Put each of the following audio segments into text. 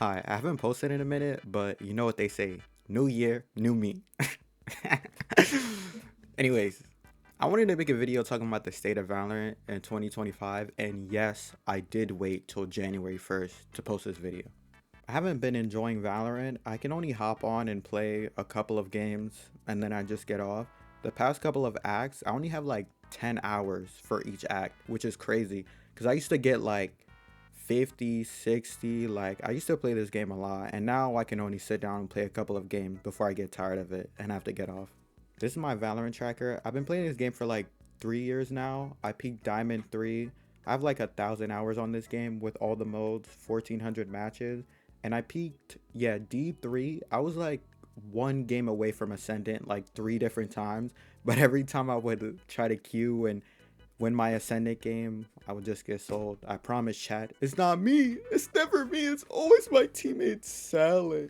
Hi, I haven't posted in a minute, but you know what they say, new year, new me. Anyways, I wanted to make a video talking about the state of Valorant in 2025, and yes, I did wait till January 1st to post this video. I haven't been enjoying Valorant. I can only hop on and play a couple of games, and then I just get off. The past couple of acts, I only have like 10 hours for each act, which is crazy, because I used to get like 50, 60. Like, I used to play this game a lot, and now I can only sit down and play a couple of games before I get tired of it and have to get off. This is my Valorant tracker. I've been playing this game for like 3 years now. I peaked Diamond 3. I have like 1,000 hours on this game with all the modes, 1,400 matches, and I peaked, yeah, D3. I was like one game away from Ascendant like 3 different times, but every time I would try to queue and win my Ascendant game, I would just get sold. I promise, chat. It's not me. It's never me. It's always my teammates selling.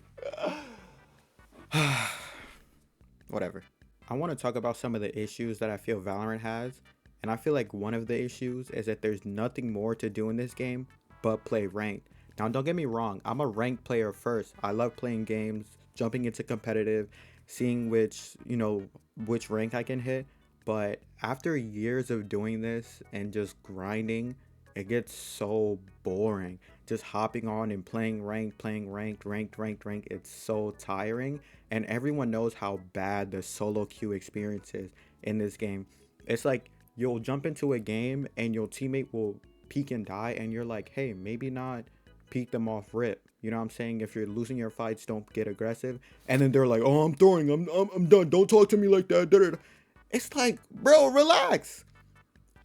Whatever. I want to talk about some of the issues that I feel Valorant has. And I feel like one of the issues is that there's nothing more to do in this game but play ranked. Now, don't get me wrong. I'm a ranked player first. I love playing games, jumping into competitive, seeing which rank I can hit. But after years of doing this and just grinding, it gets so boring. Just hopping on and playing ranked. It's so tiring. And everyone knows how bad the solo queue experience is in this game. It's like you'll jump into a game and your teammate will peek and die, and you're like, hey, maybe not peek them off rip. You know what I'm saying? If you're losing your fights, don't get aggressive. And then they're like, oh, I'm throwing. I'm done. Don't talk to me like that. It's like, bro, relax.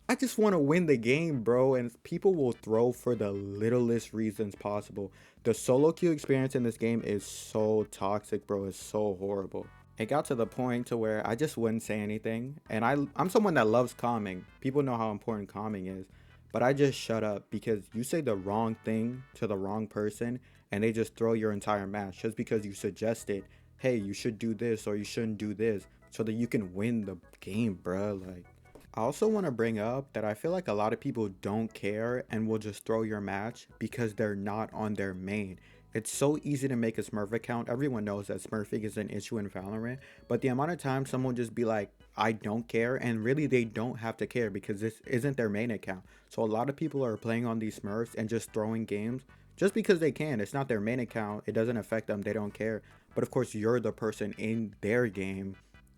I just want to win the game, bro. And people will throw for the littlest reasons possible. The solo queue experience in this game is so toxic, bro. It's so horrible. It got to the point to where I just wouldn't say anything. And I'm someone that loves calming. People know how important calming is. But I just shut up because you say the wrong thing to the wrong person and they just throw your entire match just because you suggested, hey, you should do this or you shouldn't do this so that you can win the game, bro. Like, I also want to bring up that I feel like a lot of people don't care and will just throw your match because they're not on their main. It's so easy to make a Smurf account. Everyone knows that Smurfing is an issue in Valorant, but the amount of time someone just be like, I don't care, and really they don't have to care because this isn't their main account. So a lot of people are playing on these Smurfs and just throwing games just because they can. It's not their main account. It doesn't affect them. They don't care. But of course, you're the person in their game.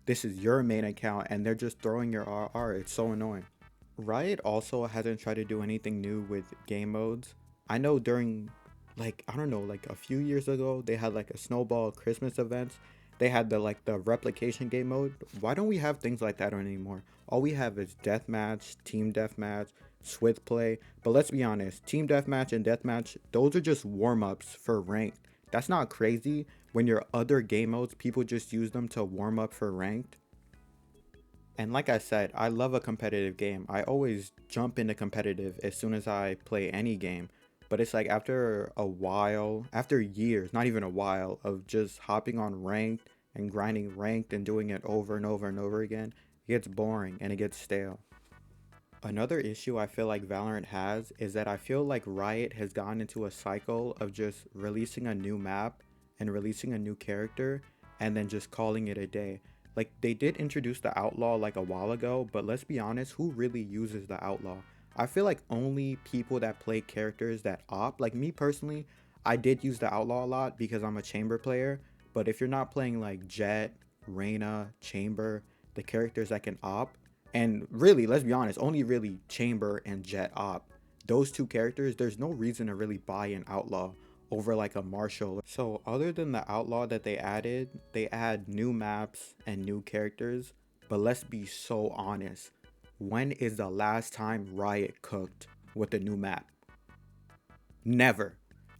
This is your main account and they're just throwing your RR. It's so annoying. Riot also hasn't tried to do anything new with game modes. I know during, like, I don't know, like a few years ago, they had like a snowball Christmas events. They had the replication game mode. Why don't we have things like that anymore? All we have is deathmatch, team deathmatch, swift play. But let's be honest, team deathmatch and deathmatch, those are just warm-ups for ranked. That's not crazy. When your other game modes, people just use them to warm up for ranked. And like I said, I love a competitive game. I always jump into competitive as soon as I play any game. But it's like after a while, after years, not even a while, of just hopping on ranked and grinding ranked and doing it over and over and over again, it gets boring and it gets stale. Another issue I feel like Valorant has is that I feel like Riot has gotten into a cycle of just releasing a new map and releasing a new character and then just calling it a day. Like, they did introduce the Outlaw like a while ago, but let's be honest, who really uses the Outlaw? I feel like only people that play characters that op, like me personally, I did use the Outlaw a lot because I'm a Chamber player, but if you're not playing like Jet, Reyna, Chamber, the characters that can op, and really, let's be honest, only really Chamber and Jet op. Those two characters, there's no reason to really buy an Outlaw over like a Marshall. So other than the Outlaw that they add new maps and new characters. But let's be so honest. When is the last time Riot cooked with a new map? Never.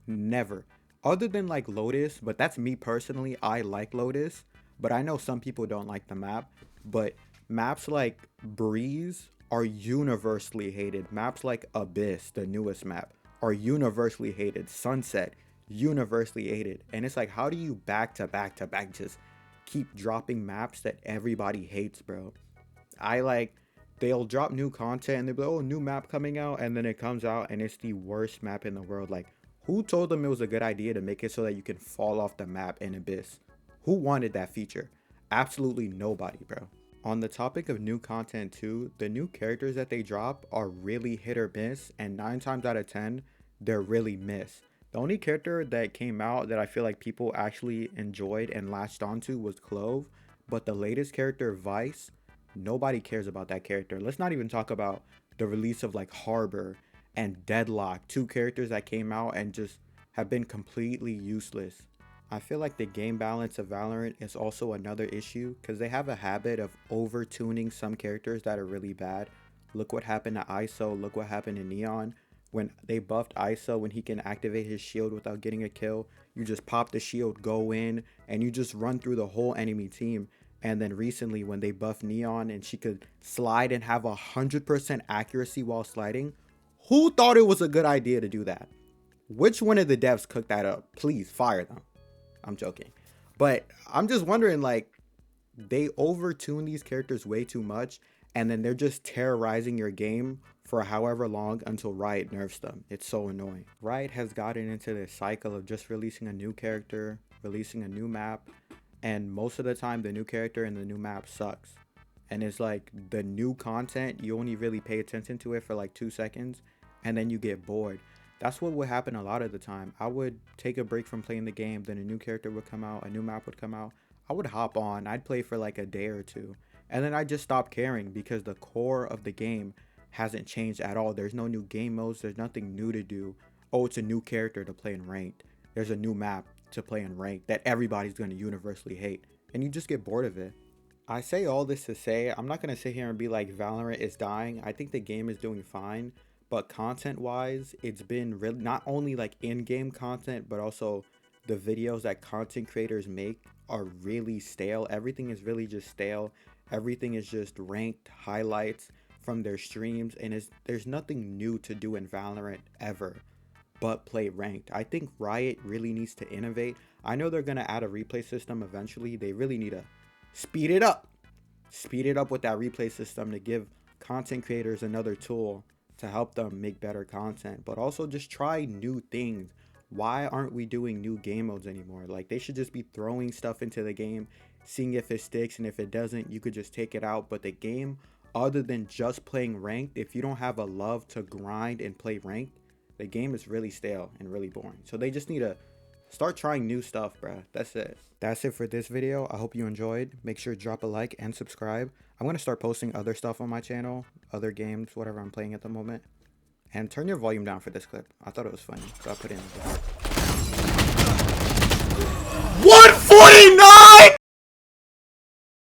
Never. Other than like Lotus, but that's me personally. I like Lotus, but I know some people don't like the map. But maps like Breeze are universally hated. Maps like Abyss, the newest map, are universally hated. Sunset, universally hated. And it's like, how do you back to back to back just keep dropping maps that everybody hates, bro? I like, they'll drop new content and they'll be like, oh, new map coming out, and then it comes out and it's the worst map in the world. Like, Who told them it was a good idea to make it so that you can fall off the map in Abyss? Who wanted that feature? Absolutely nobody, bro. On the topic of new content too, the new characters that they drop are really hit or miss, and 9 times out of 10, they're really miss. The only character that came out that I feel like people actually enjoyed and latched onto was Clove, but the latest character, Vice, nobody cares about that character. Let's not even talk about the release of like Harbor and Deadlock, two characters that came out and just have been completely useless. I feel like the game balance of Valorant is also another issue because they have a habit of over tuning some characters that are really bad. Look what happened to ISO, look what happened to Neon. When they buffed ISO, when he can activate his shield without getting a kill, you just pop the shield, go in, and you just run through the whole enemy team. And then recently when they buffed Neon and she could slide and have 100% accuracy while sliding, who thought it was a good idea to do that? Which one of the devs cooked that up? Please fire them. I'm joking. But I'm just wondering, like, they overtune these characters way too much, and then they're just terrorizing your game for however long until Riot nerfs them. It's so annoying. Riot has gotten into this cycle of just releasing a new character, releasing a new map, and most of the time the new character and the new map sucks. And it's like the new content, you only really pay attention to it for like 2 seconds, and then you get bored. That's what would happen a lot of the time. I would take a break from playing the game, then a new character would come out, a new map would come out. I would hop on, I'd play for like a day or two, and then I just stop caring because the core of the game hasn't changed at all. There's no new game modes, there's nothing new to do. Oh, it's a new character to play in ranked. There's a new map to play in ranked that everybody's going to universally hate, and you just get bored of it. I say all this to say, I'm not going to sit here and be like Valorant is dying. I think the game is doing fine. But content wise, it's been really not only like in-game content, but also the videos that content creators make are really stale. Everything is really just stale. Everything is just ranked highlights from their streams, and there's nothing new to do in Valorant ever but play ranked. I think Riot really needs to innovate. I know they're gonna add a replay system eventually. They really need to speed it up. Speed it up with that replay system to give content creators another tool to help them make better content, but also just try new things. Why aren't we doing new game modes anymore? Like, they should just be throwing stuff into the game, seeing if it sticks, and if it doesn't, you could just take it out. But the game, other than just playing ranked, if you don't have a love to grind and play ranked, the game is really stale and really boring. So they just need to start trying new stuff, bruh. That's it. That's it for this video. I hope you enjoyed. Make sure to drop a like and subscribe. I'm going to start posting other stuff on my channel, other games, whatever I'm playing at the moment. And turn your volume down for this clip. I thought it was funny, so I put it in the 149!